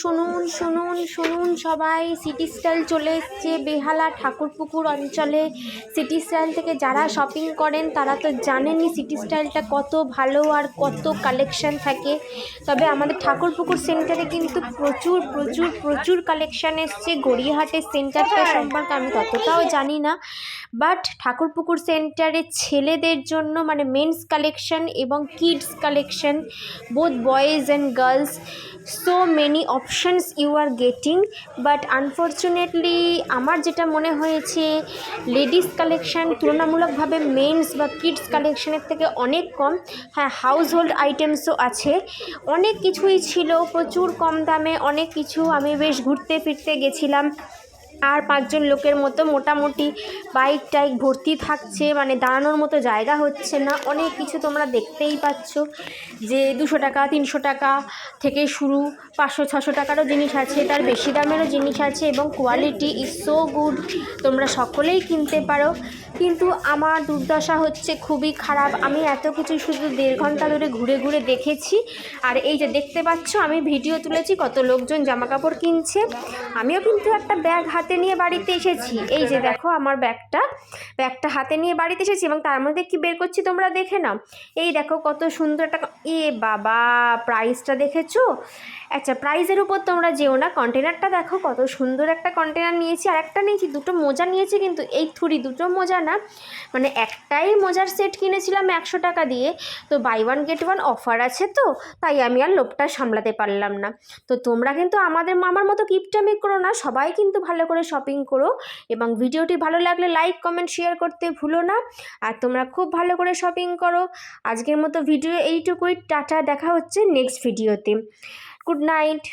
শুনুন শুনুন শুনুন সবাই, সিটি স্টাইল চলে এসছে বেহালা ঠাকুরপুকুর অঞ্চলে। সিটি স্টাইল থেকে যারা শপিং করেন তারা তো জানেনই সিটি স্টাইলটা কত ভালো আর কত কালেকশান থাকে। তবে আমাদের ঠাকুরপুকুর সেন্টারে কিন্তু প্রচুর প্রচুর প্রচুর কালেকশান এসছে। গড়িয়াহাটের সেন্টারটা সম্পর্কে আমি ততটাও জানি না, বাট ঠাকুরপুকুর সেন্টারে ছেলেদের জন্য মানে মেন্স কালেকশন এবং kids collection, both boys and girls, so many options you are getting. But unfortunately আমার যেটা মনে হয়েছে, লেডিস কালেকশান তুলনামূলকভাবে মেন্স বা কিডস কালেকশানের থেকে অনেক কম। হ্যাঁ, হাউস হোল্ড আইটেমসও আছে, অনেক কিছুই ছিল প্রচুর কম দামে, অনেক কিছু। আমি বেশ ঘুরতে ফিরতে গেছিলাম, আর 5 জন লোকের মতো মোটামুটি বাইক টাইক ভর্তি থাকছে, মানে দাঁড়ানোর মতো জায়গা হচ্ছে না। অনেক কিছু তোমরা দেখতেই পাচ্ছ যে 200 টাকা 300 টাকা থেকে শুরু, 500-600 টাকারও জিনিস আছে, তার বেশি দামেরও জিনিস আছে, এবং কোয়ালিটি ইজ সো গুড, তোমরা সকলেই কিনতে পারো। কিন্তু আমার দুর্দশা হচ্ছে খুবই খারাপ, আমি এত কিছু শুধু 1.5 ঘন্টা ধরে ঘুরে ঘুরে দেখেছি। আর এই যে দেখতে পাচ্ছ আমি ভিডিও তুলেছি কত লোকজন জামা কাপড় কিনছে, আমিও কিন্তু একটা ব্যাগ হাতে নিয়ে বাড়িতে এসেছি। এই যে দেখো আমার ব্যাগটা হাতে নিয়ে বাড়িতে এসেছি, এবং তার মধ্যে কি বের করছি তোমরা দেখে নাও। এই দেখো কত সুন্দর একটা, এ বাবা প্রাইসটা দেখেছো? আচ্ছা, প্রাইসের উপর তোমরা যেও না, কন্টেনারটা দেখো কত সুন্দর একটা কন্টেনার নিয়েছি। আর একটা নিয়েছি, 2টো মোজা নিয়েছি, কিন্তু এই থুরি 2টো মোজা না, মানে একটাই মোজার সেট কিনেছিলাম 100 টাকা দিয়ে, তো বাই 1 গেট 1 অফার আছে, তো তাই আমি আর লোভটা সামলাতে পারলাম না। তো তোমরা কিন্তু আমার মতো কিপটামি করো না, সবাই কিন্তু ভালো করে শপিং করো, এবং ভিডিওটি ভালো লাগলে লাইক কমেন্ট শেয়ার করতে ভুলো না। আর তোমরা খুব ভালো করে শপিং করো। আজকের মতো ভিডিও এইটুকুই, টাটা, দেখা হচ্ছে নেক্সট ভিডিওতে। Good night.